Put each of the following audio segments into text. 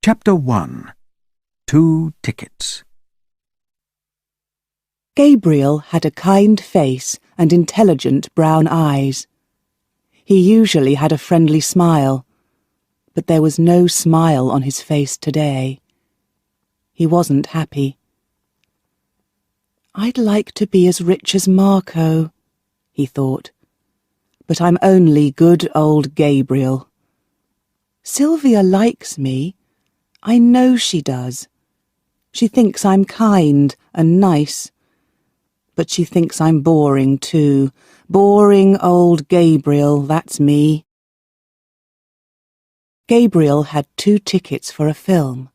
Chapter 1. 2 Tickets. Gabriel had a kind face and intelligent brown eyes. He usually had a friendly smile, but there was no smile on his face today. He wasn't happy. "I'd like to be as rich as Marco," he thought, "but I'm only good old Gabriel. Sylvia likes me. I know she does. She thinks I'm kind and nice. But she thinks I'm boring too. Boring old Gabriel, that's me." Gabriel had 2 tickets for a film.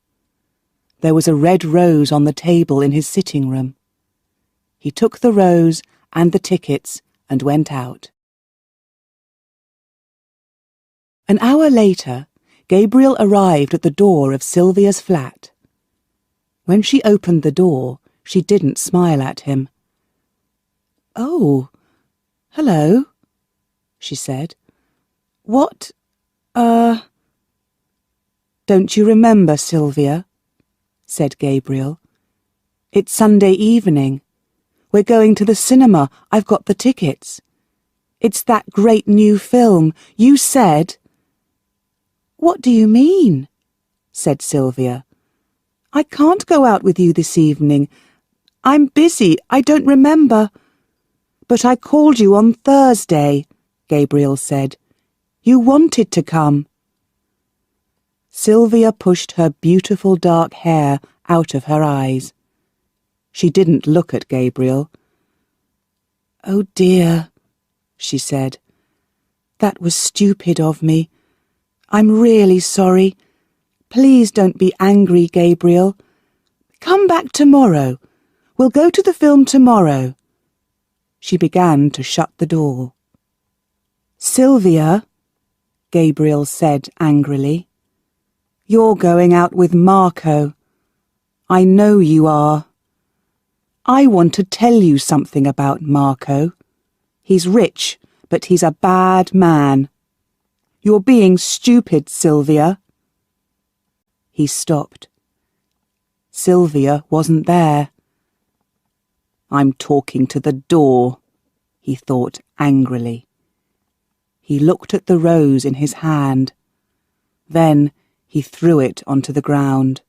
There was a red rose on the table in his sitting room. He took the rose and the tickets and went out. An hour later, Gabriel arrived at the door of Sylvia's flat. When she opened the door, she didn't smile at him. "Oh, hello," she said. "What, Don't you remember, Sylvia?" said Gabriel. "It's Sunday evening. We're going to the cinema. I've got the tickets. It's that great new film. You said—" "What do you mean?" said Sylvia. "I can't go out with you this evening. I'm busy. I don't remember." "But I called you on Thursday," Gabriel said. "You wanted to come." Sylvia pushed her beautiful dark hair out of her eyes. She didn't look at Gabriel. "Oh dear," she said. "That was stupid of me. I'm really sorry. Please don't be angry, Gabriel. Come back tomorrow. We'll go to the film tomorrow." She began to shut the door. "Sylvia," Gabriel said angrily, "you're going out with Marco. I know you are. I want to tell you something about Marco. He's rich, but he's a bad man. You're being stupid, Sylvia." He stopped. Sylvia wasn't there. "I'm talking to the door," he thought angrily. He looked at the rose in his hand. Then he threw it onto the ground.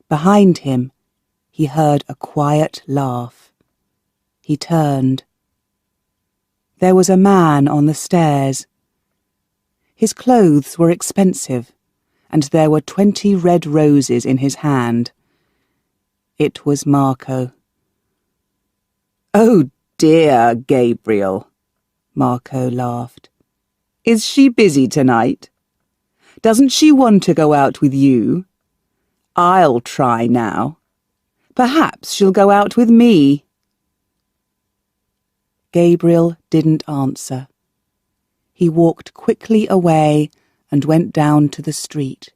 Behind him, he heard a quiet laugh. He turned. There was a man on the stairs. His clothes were expensive, and there were 20 red roses in his hand. It was Marco. "Oh dear, Gabriel," Marco laughed. "Is she busy tonight? Doesn't she want to go out with you? I'll try now. Perhaps she'll go out with me." Gabriel didn't answer. He walked quickly away and went down to the street.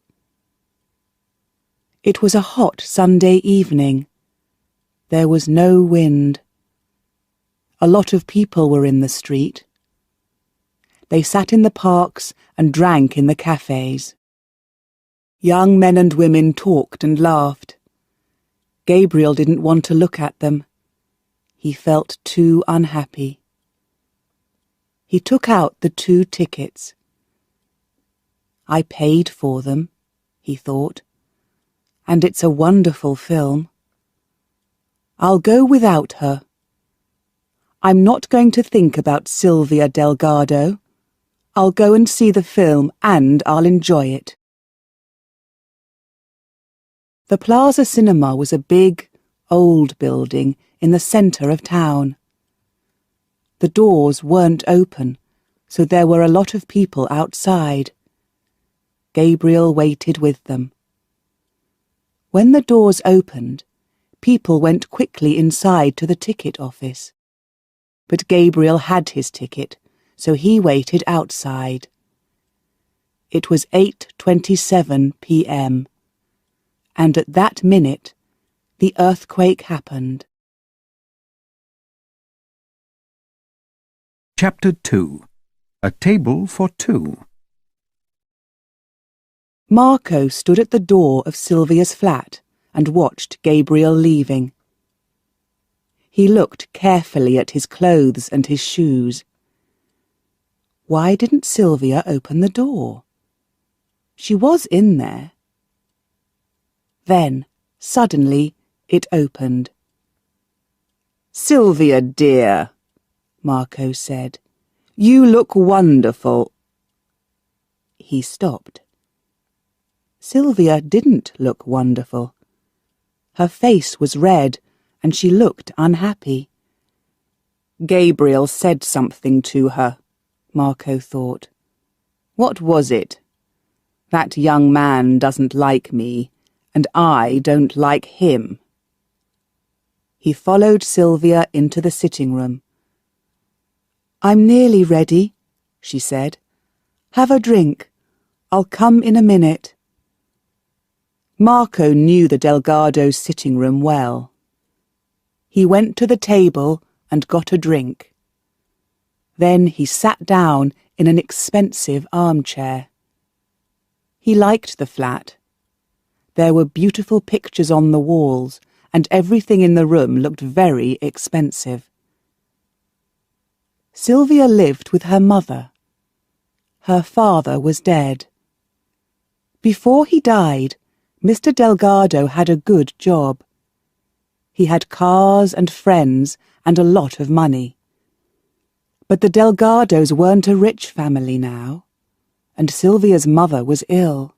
It was a hot Sunday evening. There was no wind. A lot of people were in the street. They sat in the parks and drank in the cafes. Young men and women talked and laughed. Gabriel didn't want to look at them. He felt too unhappy. He took out the 2 tickets. "I paid for them," he thought, "and it's a wonderful film. I'll go without her. I'm not going to think about Sylvia Delgado. I'll go and see the film and I'll enjoy it." The Plaza Cinema was a big, old building in the centre of town. The doors weren't open, so there were a lot of people outside. Gabriel waited with them. When the doors opened, people went quickly inside to the ticket office. But Gabriel had his ticket, so he waited outside. It was 8:27 p.m. and at that minute, the earthquake happened. Chapter 2. A Table for 2. Marco stood at the door of Sylvia's flat and watched Gabriel leaving. He looked carefully at his clothes and his shoes. Why didn't Sylvia open the door? She was in there. Then, suddenly, it opened. "Sylvia, dear," Marco said, "you look wonderful." He stopped. Sylvia didn't look wonderful. Her face was red, and she looked unhappy. Gabriel said something to her, Marco thought. What was it? That young man doesn't like me, and I don't like him. He followed Sylvia into the sitting room. "I'm nearly ready," she said. "Have a drink. I'll come in a minute." Marco knew the Delgado's sitting room well. He went to the table and got a drink. Then he sat down in an expensive armchair. He liked the flat. There were beautiful pictures on the walls, and everything in the room looked very expensive. Sylvia lived with her mother. Her father was dead. Before he died, Mr. Delgado had a good job. He had cars and friends and a lot of money. But the Delgados weren't a rich family now, and Sylvia's mother was ill.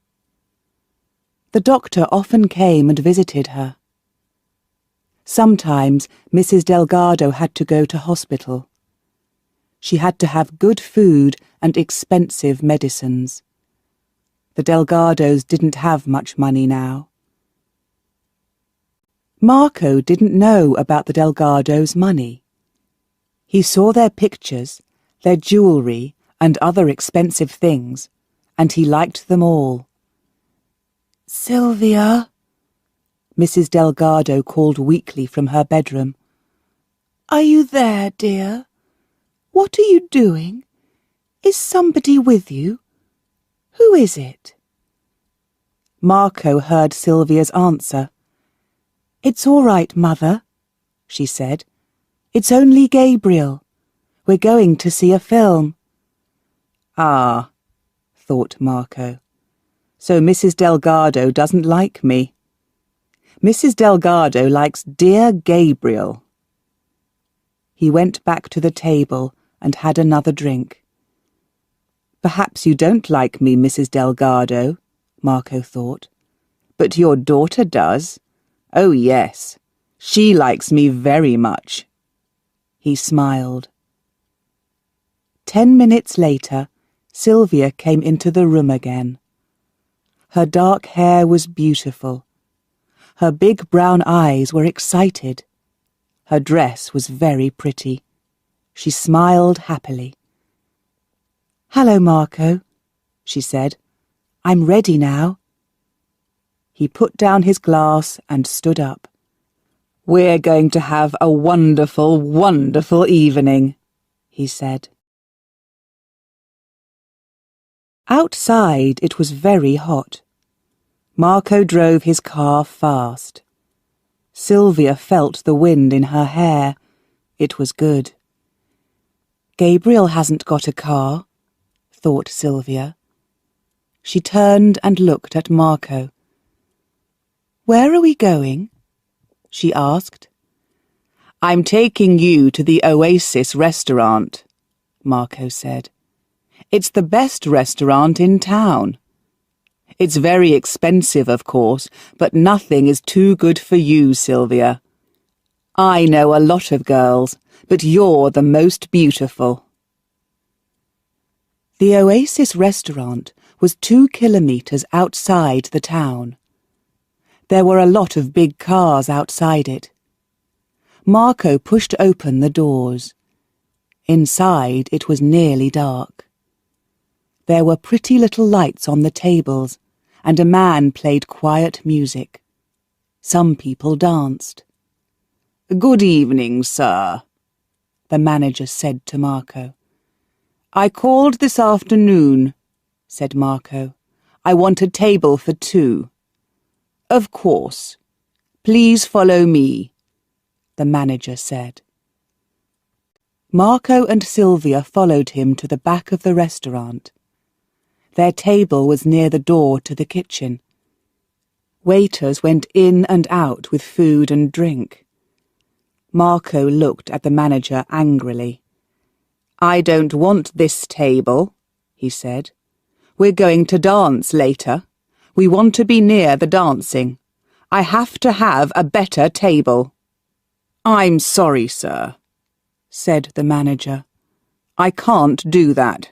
The doctor often came and visited her. Sometimes Mrs. Delgado had to go to hospital. She had to have good food and expensive medicines. The Delgados didn't have much money now. Marco didn't know about the Delgados' money. He saw their pictures, their jewellery, and other expensive things, and he liked them all. "Sylvia," Mrs. Delgado called weakly from her bedroom. "Are you there, dear? What are you doing? Is somebody with you? Who is it?" Marco heard Sylvia's answer. "It's all right, Mother," she said. "It's only Gabriel. We're going to see a film." "Ah," thought Marco. "So Mrs. Delgado doesn't like me. Mrs. Delgado likes dear Gabriel." He went back to the table and had another drink. "Perhaps you don't like me, Mrs. Delgado," Marco thought. "But your daughter does. Oh, yes. She likes me very much." He smiled. 10 minutes later, Sylvia came into the room again. Her dark hair was beautiful. Her big brown eyes were excited. Her dress was very pretty. She smiled happily. "Hello, Marco," she said. "I'm ready now." He put down his glass and stood up. "We're going to have a wonderful, wonderful evening," he said. Outside it was very hot. Marco drove his car fast. Sylvia felt the wind in her hair. It was good. "Gabriel hasn't got a car," thought Sylvia. She turned and looked at Marco. "Where are we going?" she asked. "I'm taking you to the Oasis restaurant," Marco said. "It's the best restaurant in town. It's very expensive, of course, but nothing is too good for you, Sylvia. I know a lot of girls, but you're the most beautiful." The Oasis restaurant was 2 kilometres outside the town. There were a lot of big cars outside it. Marco pushed open the doors. Inside it was nearly dark. There were pretty little lights on the tables, and a man played quiet music. Some people danced. "Good evening, sir," the manager said to Marco. "I called this afternoon," said Marco. I want a table for 2. Of course. Please follow me, the manager said. Marco and Sylvia followed him to the back of the restaurant. Their table was near the door to the kitchen. Waiters went in and out with food and drink. Marco looked at the manager angrily. I don't want this table, he said. We're going to dance later. We want to be near the dancing. I have to have a better table. I'm sorry, sir, said the manager. I can't do that.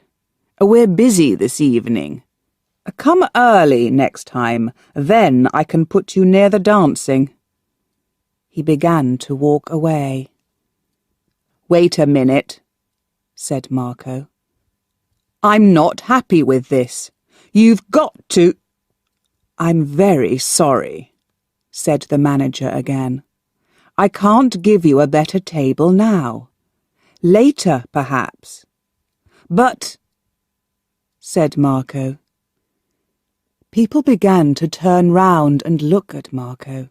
We're busy this evening. Come early next time, then I can put you near the dancing. He began to walk away. Wait a minute, said Marco. I'm not happy with this. You've got to... I'm very sorry, said the manager again. I can't give you a better table now. Later, perhaps. But, said Marco. People began to turn round and look at Marco.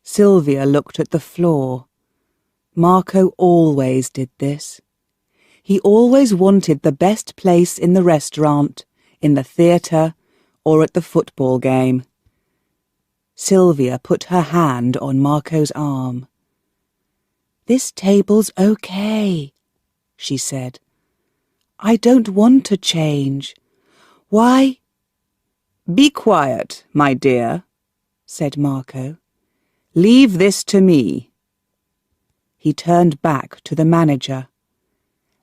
Sylvia looked at the floor. Marco always did this. He always wanted the best place in the restaurant, in the theatre, or at the football game. Sylvia put her hand on Marco's arm. This table's okay, she said. I don't want to change. Why? Be quiet, my dear, said Marco. Leave this to me. He turned back to the manager.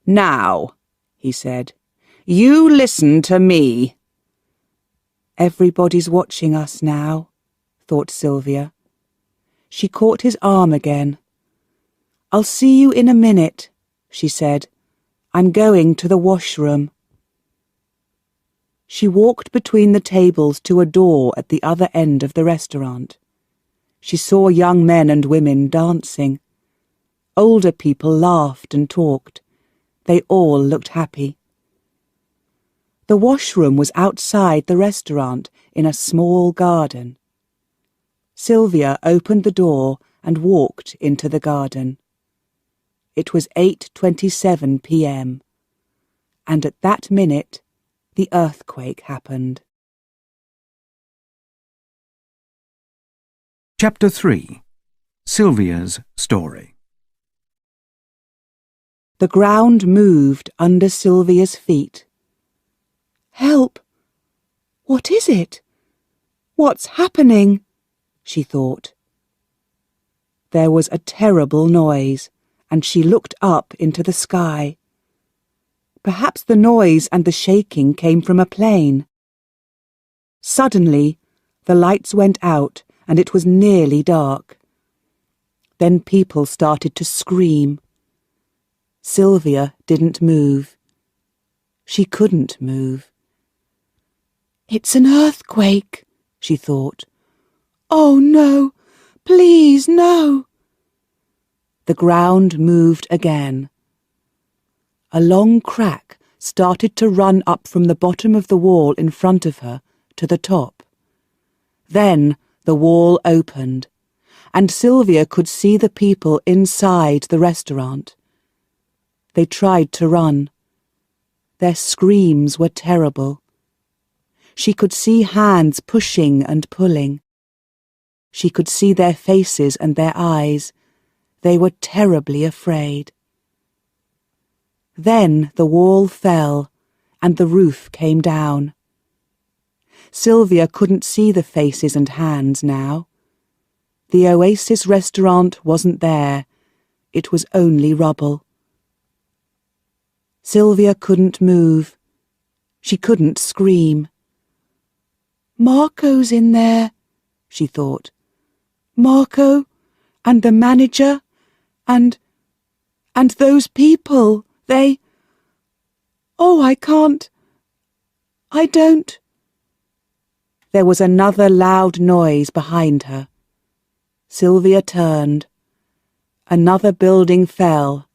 Now, he said, you listen to me. Everybody's watching us now, thought Sylvia. She caught his arm again. I'll see you in a minute, she said. I'm going to the washroom. She walked between the tables to a door at the other end of the restaurant. She saw young men and women dancing. Older people laughed and talked. They all looked happy. The washroom was outside the restaurant in a small garden. Sylvia opened the door and walked into the garden. It was 8:27 p.m. and at that minute the earthquake happened. Chapter 3. Sylvia's Story. The ground moved under Sylvia's feet. Help! What is it? What's happening? She thought. There was a terrible noise, and she looked up into the sky. Perhaps the noise and the shaking came from a plane. Suddenly, the lights went out and it was nearly dark. Then people started to scream. Sylvia didn't move. She couldn't move. It's an earthquake, she thought. Oh no, please no. The ground moved again. A long crack started to run up from the bottom of the wall in front of her to the top. Then the wall opened, and Sylvia could see the people inside the restaurant. They tried to run. Their screams were terrible. She could see hands pushing and pulling. She could see their faces and their eyes. They were terribly afraid. Then the wall fell, and the roof came down. Sylvia couldn't see the faces and hands now. The Oasis restaurant wasn't there. It was only rubble. Sylvia couldn't move. She couldn't scream. Marco's in there, she thought. Marco, and the manager, and those people, they... Oh, I can't. I don't... There was another loud noise behind her. Sylvia turned. Another building fell,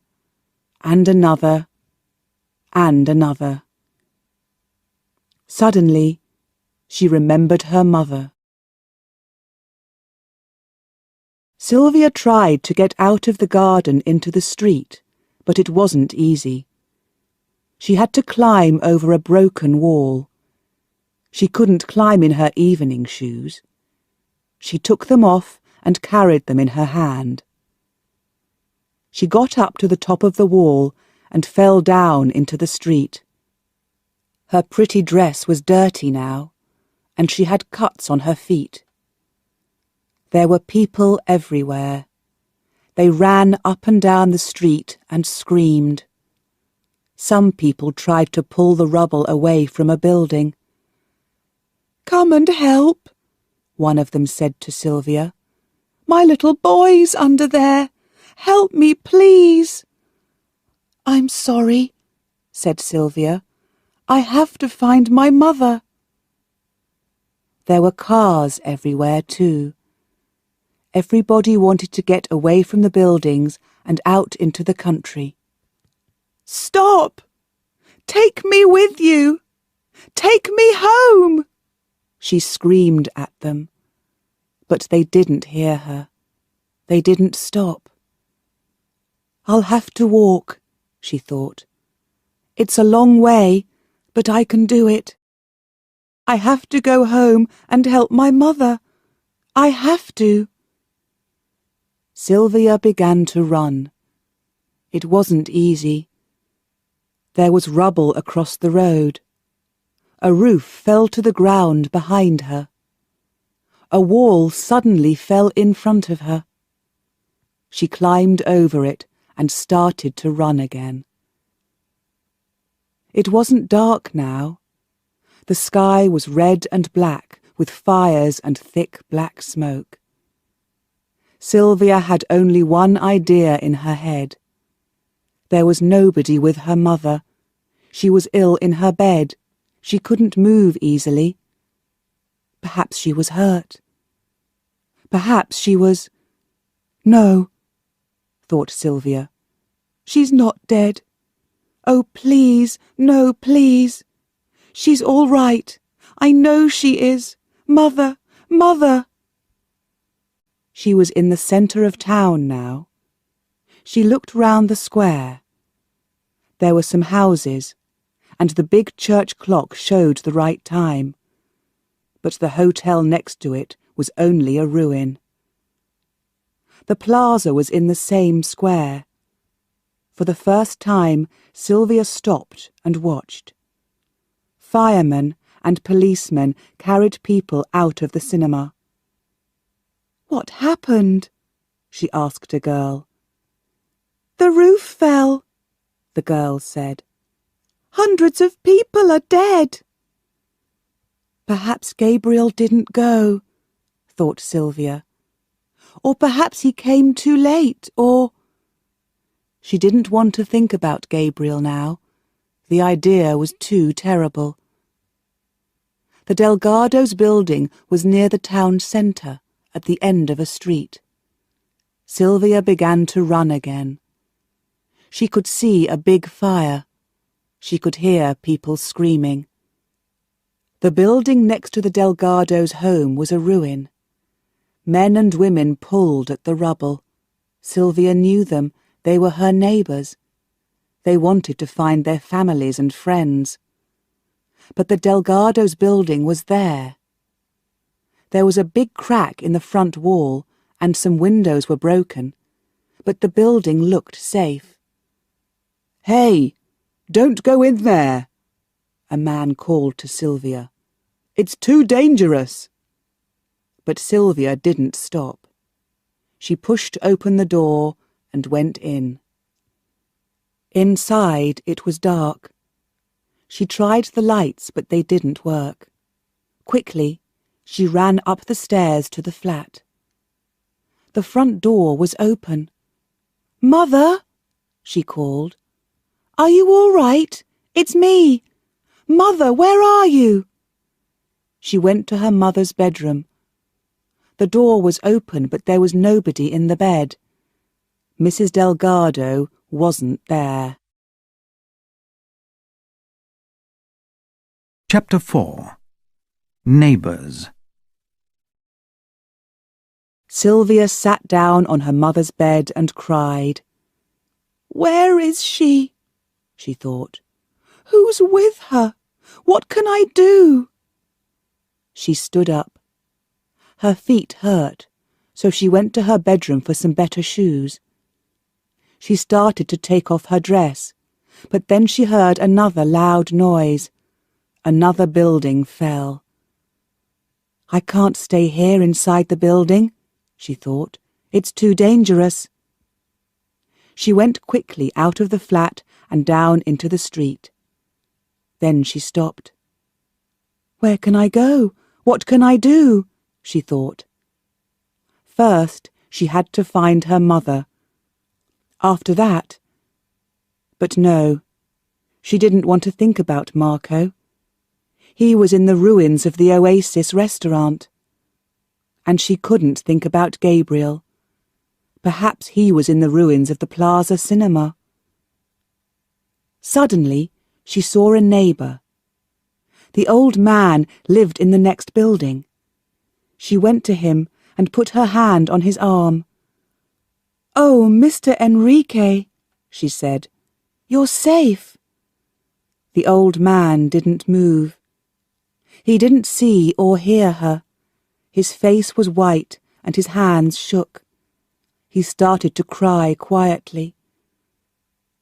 and another, and another. Suddenly, She remembered her mother. Sylvia tried to get out of the garden into the street, but it wasn't easy. She had to climb over a broken wall. She couldn't climb in her evening shoes. She took them off and carried them in her hand. She got up to the top of the wall and fell down into the street. Her pretty dress was dirty now, and she had cuts on her feet. There were people everywhere. They ran up and down the street and screamed. Some people tried to pull the rubble away from a building. "Come and help," one of them said to Sylvia. "My little boy's under there. Help me, please." "I'm sorry," said Sylvia. "I have to find my mother." There were cars everywhere too. Everybody wanted to get away from the buildings and out into the country. "Stop! Take me with you! Take me home!" she screamed at them. But they didn't hear her. They didn't stop. "I'll have to walk," she thought. "It's a long way, but I can do it. I have to go home and help my mother. I have to." Sylvia began to run. It wasn't easy. There was rubble across the road. A roof fell to the ground behind her. A wall suddenly fell in front of her. She climbed over it and started to run again. It wasn't dark now. The sky was red and black with fires and thick black smoke. Sylvia had only one idea in her head. There was nobody with her mother. She was ill in her bed. She couldn't move easily. Perhaps she was hurt. Perhaps she was... No, thought Sylvia. She's not dead. Oh, please, no, please. She's all right. I know she is. Mother, Mother. She was in the centre of town now. She looked round the square. There were some houses, and the big church clock showed the right time. But the hotel next to it was only a ruin. The plaza was in the same square. For the first time, Sylvia stopped and watched. Firemen and policemen carried people out of the cinema. "What happened?" she asked a girl. "The roof fell," the girl said. "Hundreds of people are dead." Perhaps Gabriel didn't go, thought Sylvia. Or perhaps he came too late, or... She didn't want to think about Gabriel now. The idea was too terrible. The Delgados' building was near the town centre, at the end of a street. Sylvia began to run again. She could see a big fire. She could hear people screaming. The building next to the Delgados' home was a ruin. Men and women pulled at the rubble. Sylvia knew them. They were her neighbours. They wanted to find their families and friends. But the Delgados' building was there. There was a big crack in the front wall, and some windows were broken, but the building looked safe. "Hey, don't go in there," a man called to Sylvia. "It's too dangerous." But Sylvia didn't stop. She pushed open the door and went in. Inside it was dark. She tried the lights, but they didn't work. Quickly, she ran up the stairs to the flat. The front door was open. "Mother," she called. "Are you all right? It's me. Mother, where are you?" She went to her mother's bedroom. The door was open, but there was nobody in the bed. Mrs. Delgado wasn't there. Chapter 4. Neighbours. Sylvia sat down on her mother's bed and cried. "Where is she?" she thought. "Who's with her? What can I do?" She stood up. Her feet hurt, so she went to her bedroom for some better shoes. She started to take off her dress, but then she heard another loud noise. Another building fell. "I can't stay here inside the building," she thought. "It's too dangerous." She went quickly out of the flat and down into the street. Then she stopped. "Where can I go? What can I do?" she thought. First, she had to find her mother. After that... But no, she didn't want to think about Marco. He was in the ruins of the Oasis restaurant. And she couldn't think about Gabriel. Perhaps he was in the ruins of the Plaza Cinema. Suddenly, she saw a neighbour. The old man lived in the next building. She went to him and put her hand on his arm. "Oh, Mr. Enrique," she said, "you're safe." The old man didn't move. He didn't see or hear her. His face was white and his hands shook. He started to cry quietly.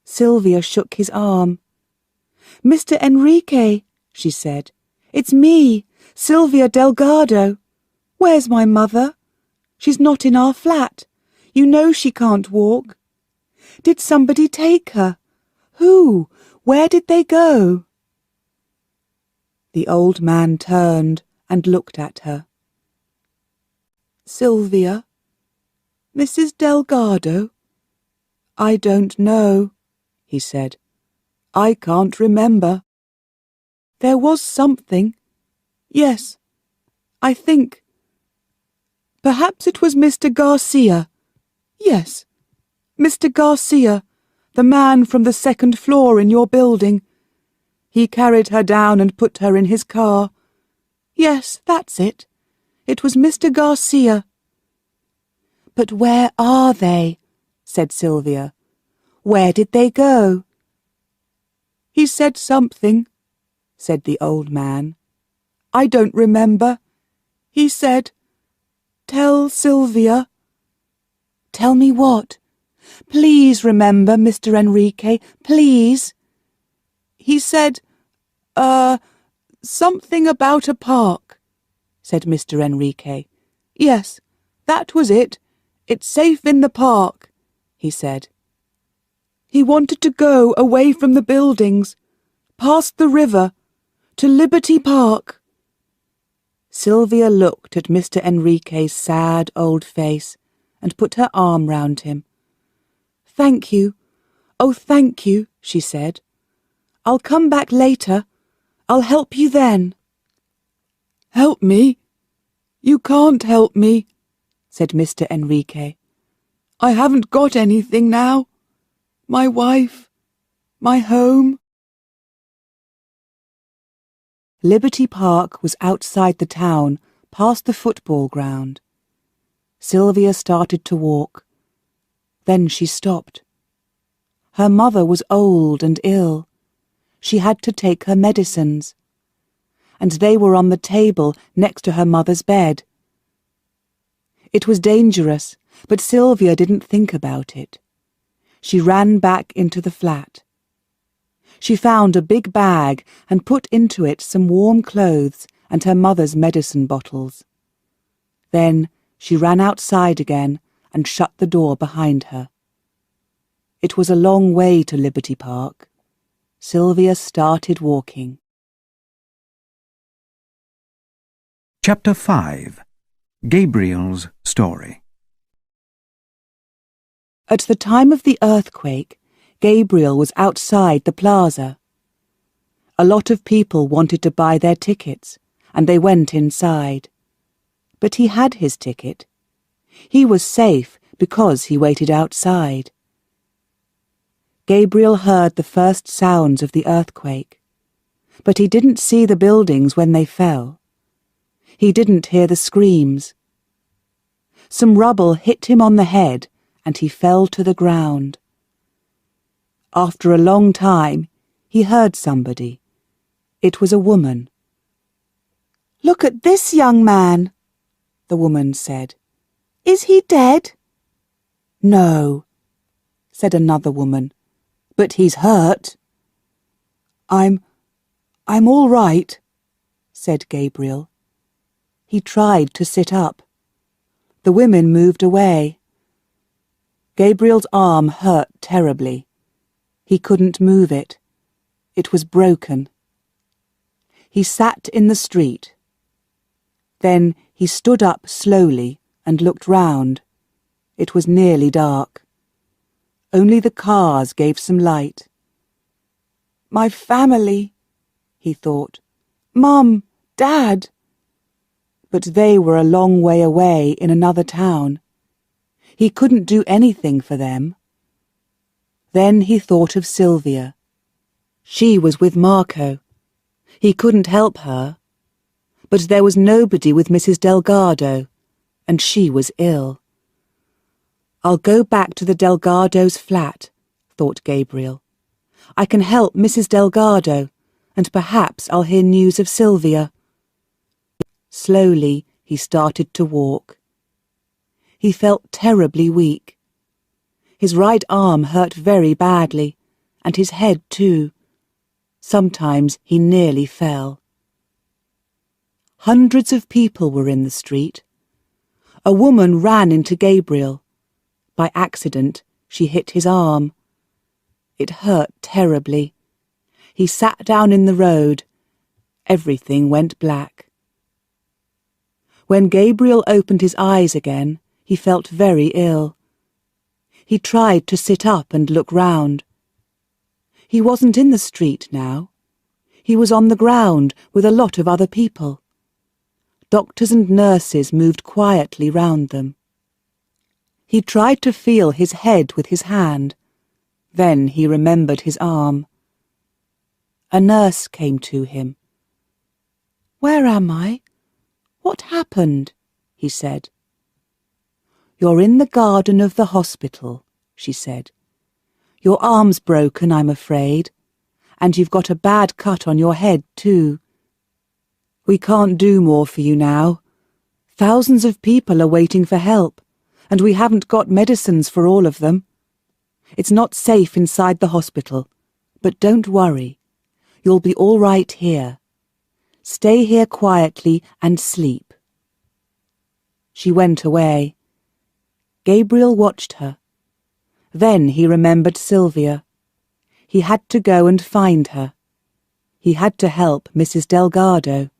Sylvia shook his arm. "Mr. Enrique," she said, "it's me, Sylvia Delgado. Where's my mother? She's not in our flat. You know she can't walk. Did somebody take her? Who? Where did they go?" The old man turned and looked at her. "Sylvia? Mrs. Delgado? I don't know," he said. "I can't remember. There was something. Yes, I think. Perhaps it was Mr. Garcia. Yes, Mr. Garcia, the man from the second floor in your building. He carried her down and put her in his car. Yes, that's it. It was Mr. Garcia." "But where are they?" said Sylvia. "Where did they go?" "He said something," said the old man. "I don't remember. He said, 'Tell Sylvia.'" "Tell me what? Please remember, Mr. Enrique, please." "He said, something about a park," said Mr. Enrique. "Yes, that was it. It's safe in the park," he said. "He wanted to go away from the buildings, past the river, to Liberty Park." Sylvia looked at Mr. Enrique's sad old face and put her arm round him. "Thank you. Oh, thank you," she said. "I'll come back later. I'll help you then." "Help me? You can't help me," said Mr. Enrique. "I haven't got anything now. My wife, my home." Liberty Park was outside the town, past the football ground. Sylvia started to walk. Then she stopped. Her mother was old and ill. She had to take her medicines. And they were on the table next to her mother's bed. It was dangerous, but Sylvia didn't think about it. She ran back into the flat. She found a big bag and put into it some warm clothes and her mother's medicine bottles. Then she ran outside again and shut the door behind her. It was a long way to Liberty Park. Sylvia started walking. Chapter 5. Gabriel's Story. At the time of the earthquake, Gabriel was outside the plaza. A lot of people wanted to buy their tickets, and they went inside. But he had his ticket. He was safe because he waited outside. Gabriel heard the first sounds of the earthquake, but he didn't see the buildings when they fell. He didn't hear the screams. Some rubble hit him on the head and he fell to the ground. After a long time, he heard somebody. It was a woman. "Look at this young man," the woman said. "Is he dead?" "No," said another woman, "but he's hurt." I'm all right," said Gabriel. He tried to sit up. The women moved away. Gabriel's arm hurt terribly. He couldn't move it. It was broken. He sat in the street. Then he stood up slowly and looked round. It was nearly dark. Only the cars gave some light. "My family," he thought. "Mum, Dad." But they were a long way away in another town. He couldn't do anything for them. Then he thought of Sylvia. She was with Marco. He couldn't help her. But there was nobody with Mrs. Delgado, and she was ill. "I'll go back to the Delgado's flat," thought Gabriel. "I can help Mrs. Delgado, and perhaps I'll hear news of Sylvia." Slowly he started to walk. He felt terribly weak. His right arm hurt very badly, and his head too. Sometimes he nearly fell. Hundreds of people were in the street. A woman ran into Gabriel. By accident, she hit his arm. It hurt terribly. He sat down in the road. Everything went black. When Gabriel opened his eyes again, he felt very ill. He tried to sit up and look round. He wasn't in the street now. He was on the ground with a lot of other people. Doctors and nurses moved quietly round them. He tried to feel his head with his hand. Then he remembered his arm. A nurse came to him. "Where am I? What happened?" he said. "You're in the garden of the hospital," she said. "Your arm's broken, I'm afraid, and you've got a bad cut on your head too. We can't do more for you now. Thousands of people are waiting for help, and we haven't got medicines for all of them. It's not safe inside the hospital, but don't worry. You'll be all right here. Stay here quietly and sleep." She went away. Gabriel watched her. Then he remembered Sylvia. He had to go and find her. He had to help Mrs. Delgado.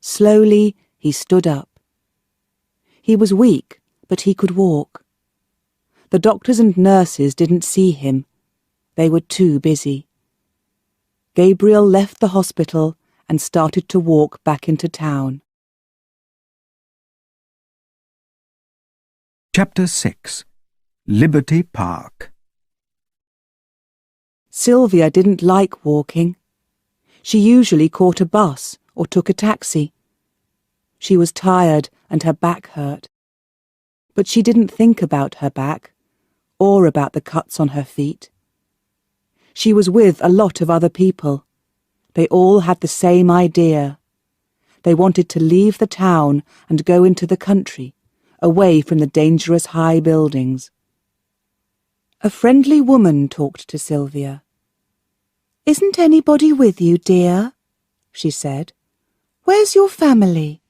Slowly he stood up. He was weak, but he could walk. The doctors and nurses didn't see him. They were too busy. Gabriel left the hospital and started to walk back into town. Chapter 6. Liberty Park. Sylvia didn't like walking. She usually caught a bus or took a taxi. She was tired and her back hurt. But she didn't think about her back or about the cuts on her feet. She was with a lot of other people. They all had the same idea. They wanted to leave the town and go into the country, away from the dangerous high buildings. A friendly woman talked to Sylvia. "Isn't anybody with you, dear?" she said. "Where's your family?"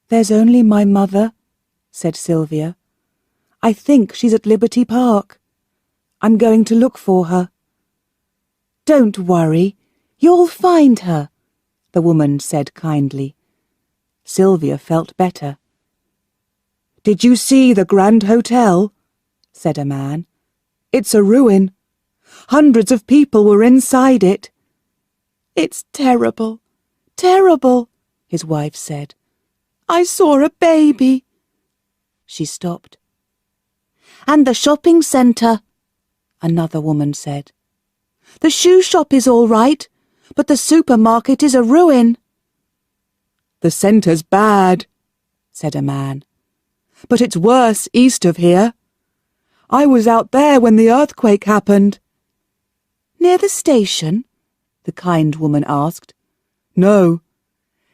"There's only my mother," said Sylvia. "I think she's at Liberty Park. I'm going to look for her." "Don't worry. You'll find her," the woman said kindly. Sylvia felt better. "Did you see the Grand Hotel?" said a man. "It's a ruin. Hundreds of people were inside it." "It's terrible, terrible," his wife said. "I saw a baby." She stopped. "And the shopping centre," another woman said. "The shoe shop is all right, but the supermarket is a ruin." "The centre's bad," said a man. "But it's worse east of here. I was out there when the earthquake happened." "Near the station?" the kind woman asked. "No,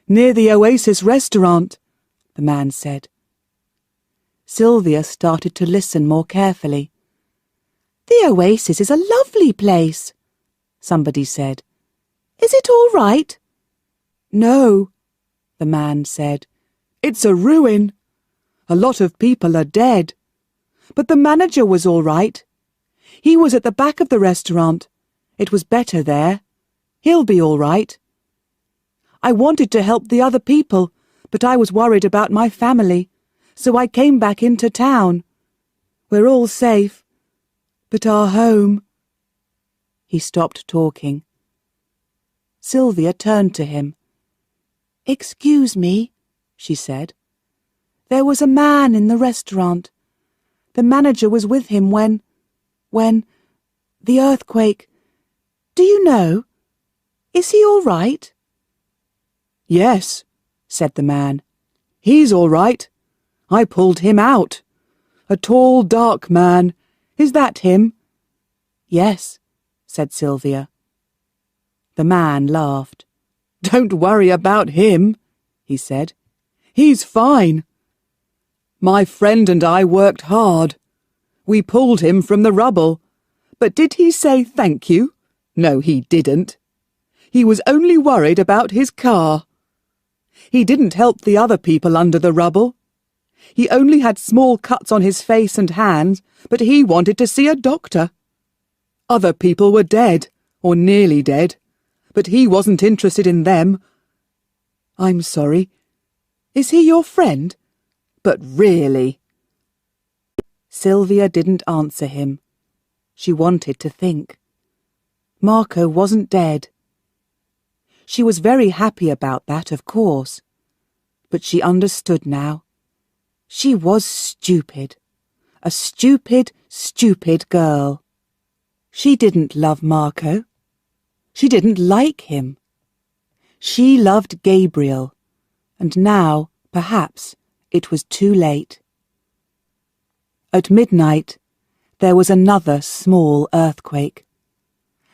near the Oasis restaurant," the man said. Sylvia started to listen more carefully. "The Oasis is a lovely place," somebody said. "Is it all right?" "No," the man said. "It's a ruin. A lot of people are dead. But the manager was all right. He was at the back of the restaurant. It was better there. He'll be all right. I wanted to help the other people, but I was worried about my family, so I came back into town. We're all safe, but our home—" He stopped talking. Sylvia turned to him. "Excuse me," she said. "There was a man in the restaurant. The manager was with him when the earthquake. Do you know? Is he all right?" "Yes," said the man. "He's all right. I pulled him out. A tall, dark man. Is that him?" "Yes," said Sylvia. The man laughed. "Don't worry about him," he said. "He's fine. My friend and I worked hard. We pulled him from the rubble. But did he say thank you? No, he didn't. He was only worried about his car. He didn't help the other people under the rubble. He only had small cuts on his face and hands, but he wanted to see a doctor. Other people were dead, or nearly dead, but he wasn't interested in them. I'm sorry. Is he your friend? But really—" Sylvia didn't answer him. She wanted to think. Marco wasn't dead. She was very happy about that, of course. But she understood now. She was stupid. A stupid, stupid girl. She didn't love Marco. She didn't like him. She loved Gabriel, and now, perhaps, it was too late. At midnight, there was another small earthquake.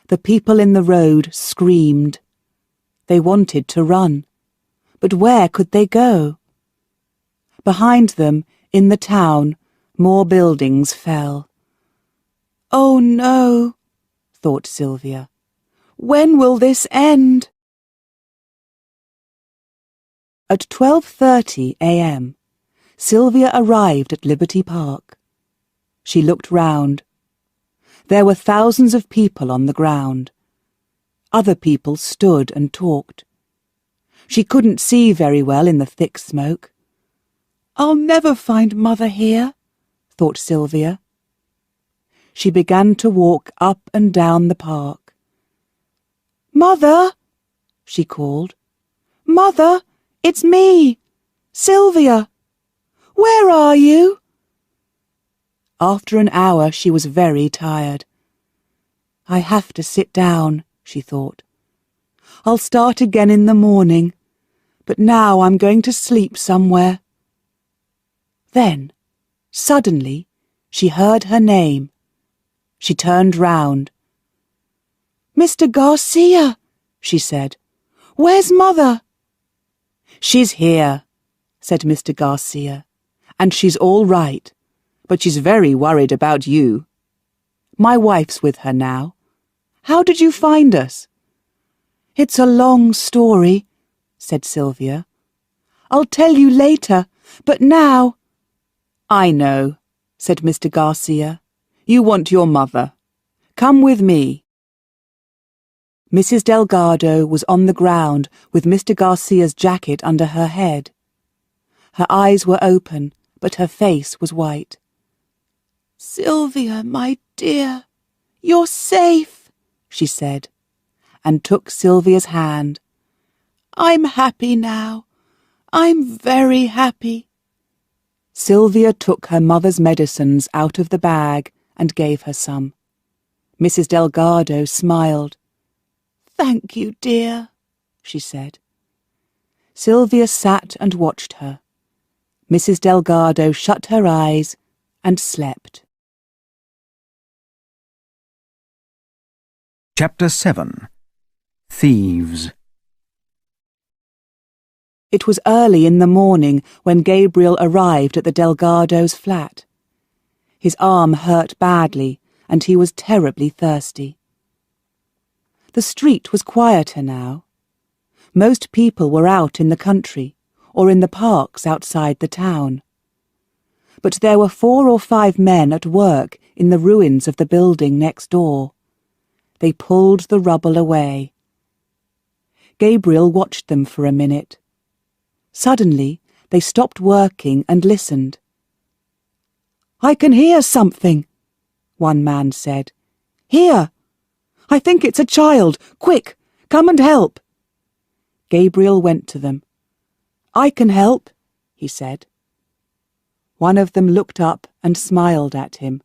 The people in the road screamed. They wanted to run, but where could they go? Behind them, in the town, more buildings fell. "Oh no," thought Sylvia. "When will this end?" At 12:30 a.m., Sylvia arrived at Liberty Park. She looked round. There were thousands of people on the ground. Other people stood and talked. She couldn't see very well in the thick smoke. "I'll never find Mother here," thought Sylvia. She began to walk up and down the park. "Mother," she called. "Mother, it's me, Sylvia. Where are you?" After an hour she was very tired. "I have to sit down," she thought. "I'll start again in the morning, but now I'm going to sleep somewhere." Then, suddenly, she heard her name. She turned round. "Mr. Garcia," she said. "Where's Mother?" "She's here," said Mr. Garcia, "and she's all right, but she's very worried about you. My wife's with her now. How did you find us?" "It's a long story," said Sylvia. "I'll tell you later, but now—" "I know," said Mr. Garcia. "You want your mother. Come with me." Mrs. Delgado was on the ground with Mr. Garcia's jacket under her head. Her eyes were open, but her face was white. "Sylvia, my dear, you're safe," she said, and took Sylvia's hand. "I'm happy now. I'm very happy." Sylvia took her mother's medicines out of the bag and gave her some. Mrs. Delgado smiled. "Thank you, dear," she said. Sylvia sat and watched her. Mrs. Delgado shut her eyes and slept. Chapter 7. Thieves. It was early in the morning when Gabriel arrived at the Delgados' flat. His arm hurt badly, and he was terribly thirsty. The street was quieter now. Most people were out in the country, or in the parks outside the town. But there were 4 or 5 men at work in the ruins of the building next door. They pulled the rubble away. Gabriel watched them for a minute. Suddenly, they stopped working and listened. "I can hear something," one man said. "Here! I think it's a child. Quick, come and help." Gabriel went to them. "I can help," he said. One of them looked up and smiled at him.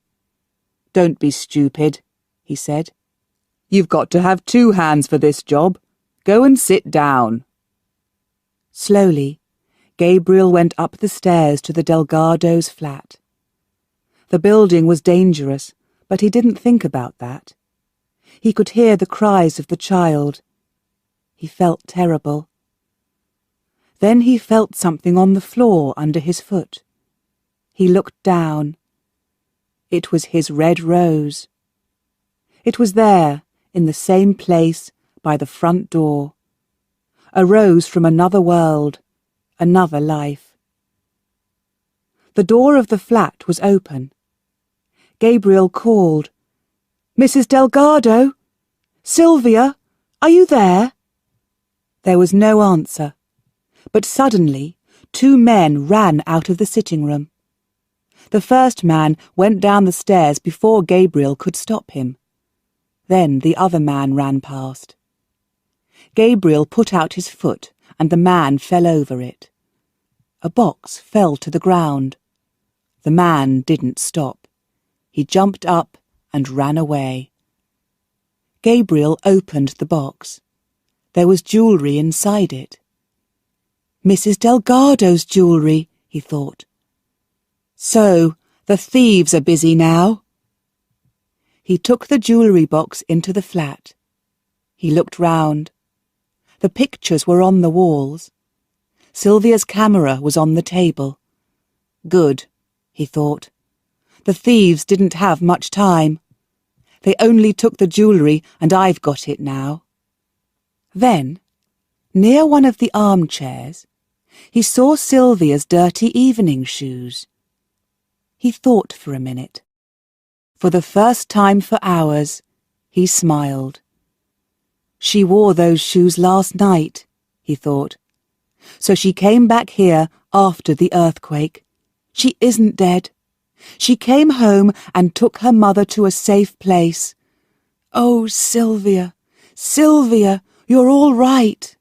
"Don't be stupid," he said. "You've got to have 2 hands for this job. Go and sit down." Slowly, Gabriel went up the stairs to the Delgados' flat. The building was dangerous, but he didn't think about that. He could hear the cries of the child. He felt terrible. Then he felt something on the floor under his foot. He looked down. It was his red rose. It was there, in the same place, by the front door. A rose from another world, another life. The door of the flat was open. Gabriel called, "Mrs. Delgado? Sylvia, are you there?" There was no answer, but suddenly 2 men ran out of the sitting room. The first man went down the stairs before Gabriel could stop him. Then the other man ran past. Gabriel put out his foot, and the man fell over it. A box fell to the ground. The man didn't stop. He jumped up and ran away. Gabriel opened the box. There was jewellery inside it. "Mrs. Delgado's jewellery," he thought. "So, the thieves are busy now." He took the jewellery box into the flat. He looked round. The pictures were on the walls. Sylvia's camera was on the table. Good, he thought. The thieves didn't have much time. They only took the jewellery, and I've got it now. Then, near one of the armchairs, he saw Sylvia's dirty evening shoes. He thought for a minute. For the first time for hours, he smiled. She wore those shoes last night, he thought. So she came back here after the earthquake. She isn't dead. She came home and took her mother to a safe place. Oh, Sylvia, Sylvia, you're all right.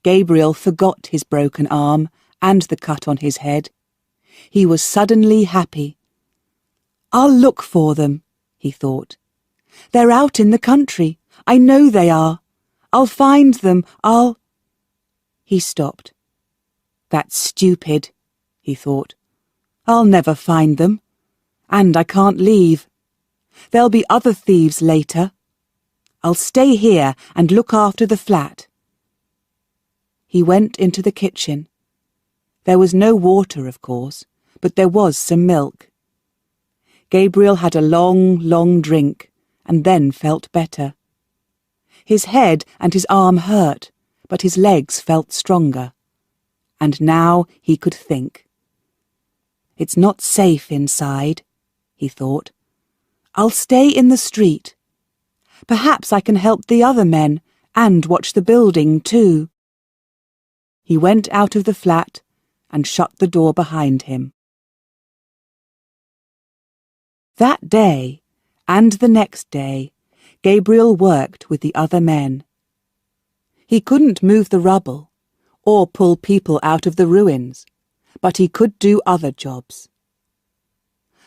Gabriel forgot his broken arm and the cut on his head. He was suddenly happy. I'll look for them, he thought. They're out in the country. I know they are. I'll find them. He stopped. That's stupid, he thought. I'll never find them. And I can't leave. There'll be other thieves later. I'll stay here and look after the flat. He went into the kitchen. There was no water, of course, but there was some milk. Gabriel had a long, long drink, and then felt better. His head and his arm hurt, but his legs felt stronger. And now he could think. It's not safe inside, he thought. I'll stay in the street. Perhaps I can help the other men and watch the building too. He went out of the flat and shut the door behind him. That day, and the next day, Gabriel worked with the other men. He couldn't move the rubble, or pull people out of the ruins, but he could do other jobs.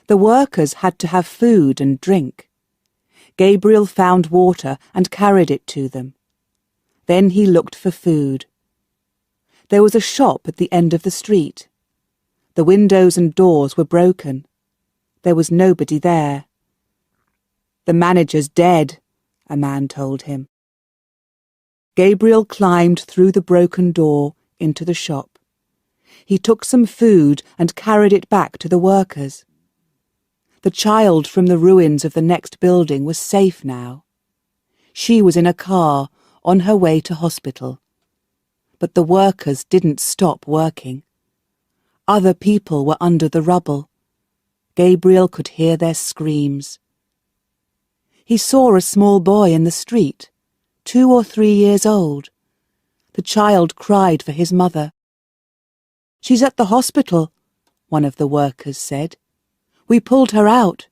The workers had to have food and drink. Gabriel found water and carried it to them. Then he looked for food. There was a shop at the end of the street. The windows and doors were broken. There was nobody there. "The manager's dead," a man told him. Gabriel climbed through the broken door into the shop. He took some food and carried it back to the workers. The child from the ruins of the next building was safe now. She was in a car on her way to hospital. But the workers didn't stop working. Other people were under the rubble. Gabriel could hear their screams. He saw a small boy in the street, 2 or 3 years old. The child cried for his mother. "She's at the hospital," one of the workers said. "We pulled her out.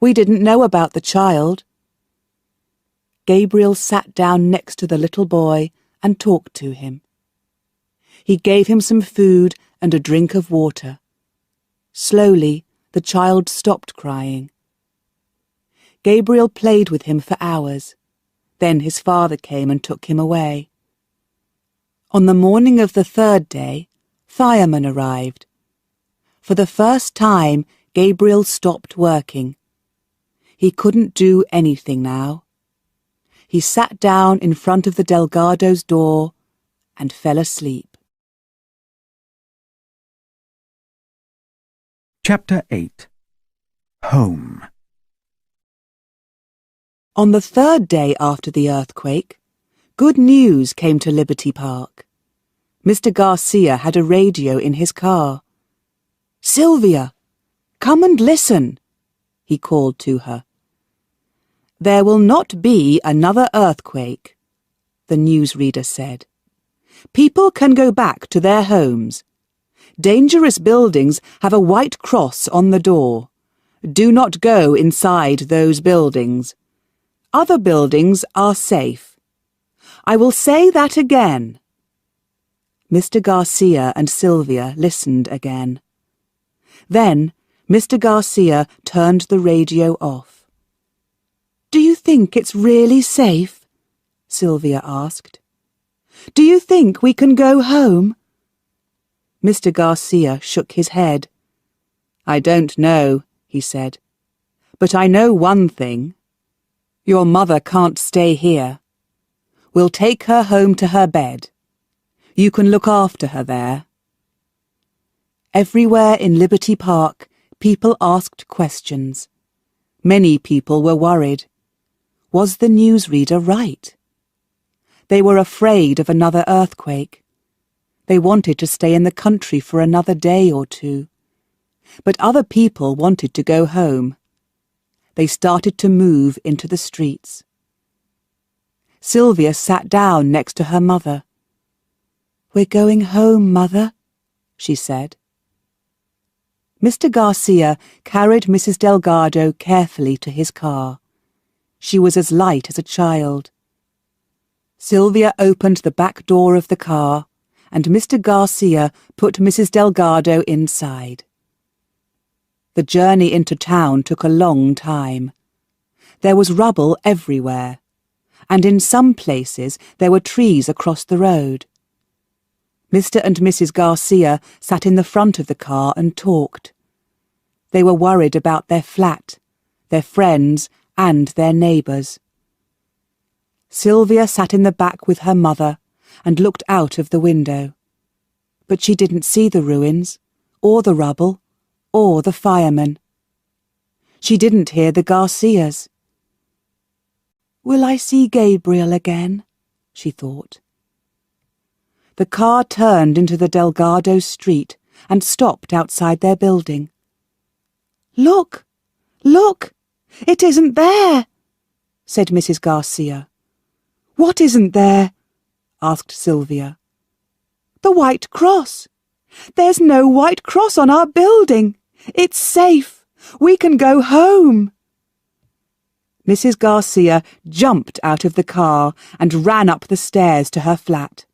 We didn't know about the child." Gabriel sat down next to the little boy and talked to him. He gave him some food and a drink of water. Slowly, the child stopped crying. Gabriel played with him for hours. Then his father came and took him away. On the morning of the 3rd day, firemen arrived. For the first time, Gabriel stopped working. He couldn't do anything now. He sat down in front of the Delgado's door and fell asleep. Chapter 8. Home. On the 3rd day after the earthquake, good news came to Liberty Park. Mr. Garcia had a radio in his car. "Sylvia, come and listen," he called to her. "There will not be another earthquake," the newsreader said. "People can go back to their homes. Dangerous buildings have a white cross on the door. Do not go inside those buildings. Other buildings are safe. I will say that again." Mr. Garcia and Sylvia listened again. Then Mr. Garcia turned the radio off. "Do you think it's really safe?" Sylvia asked. "Do you think we can go home?" Mr. Garcia shook his head. "I don't know," he said. "But I know one thing. Your mother can't stay here. We'll take her home to her bed. You can look after her there." Everywhere in Liberty Park, people asked questions. Many people were worried. Was the newsreader right? They were afraid of another earthquake. They wanted to stay in the country for another day or two. But other people wanted to go home. They started to move into the streets. Sylvia sat down next to her mother. "We're going home, Mother," she said. Mr. Garcia carried Mrs. Delgado carefully to his car. She was as light as a child. Sylvia opened the back door of the car, and Mr. Garcia put Mrs. Delgado inside. The journey into town took a long time. There was rubble everywhere, and in some places there were trees across the road. Mr. and Mrs. Garcia sat in the front of the car and talked. They were worried about their flat, their friends, and their neighbours. Sylvia sat in the back with her mother and looked out of the window. But she didn't see the ruins, or the rubble, or the firemen. She didn't hear the Garcias. "Will I see Gabriel again?" she thought. The car turned into the Delgado street and stopped outside their building. "Look! Look! It isn't there!" said Mrs. Garcia. "What isn't there?" asked Sylvia. "The white cross. There's no white cross on our building. It's safe. We can go home." Mrs. Garcia jumped out of the car and ran up the stairs to her flat.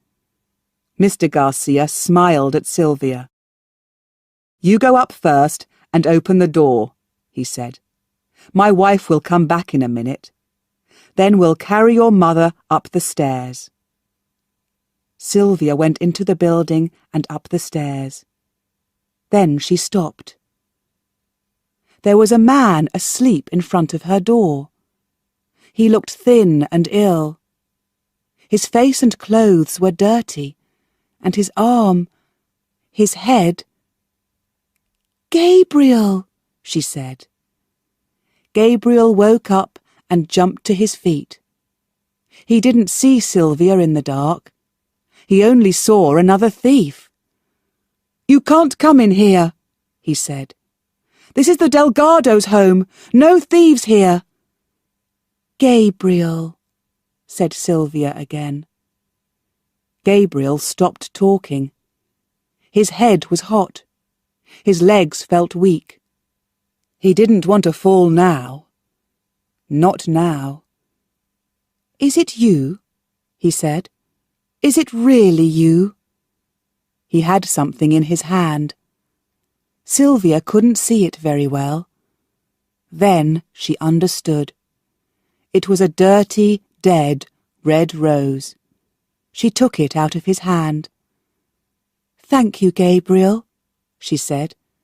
Mr. Garcia smiled at Sylvia. "You go up first and open the door," he said. "My wife will come back in a minute. Then we'll carry your mother up the stairs." Sylvia went into the building and up the stairs. Then she stopped. There was a man asleep in front of her door. He looked thin and ill. His face and clothes were dirty, and his arm, his head— "Gabriel!" she said. Gabriel woke up and jumped to his feet. He didn't see Sylvia in the dark. He only saw another thief. "You can't come in here," he said. "This is the Delgado's home. No thieves here." "Gabriel," said Sylvia again. Gabriel stopped talking. His head was hot. His legs felt weak. He didn't want to fall now. Not now. "Is it you?" he said. "Is it really you?" He had something in his hand. Sylvia couldn't see it very well. Then she understood. It was a dirty, dead, red rose. She took it out of his hand. "Thank you, Gabriel," she said.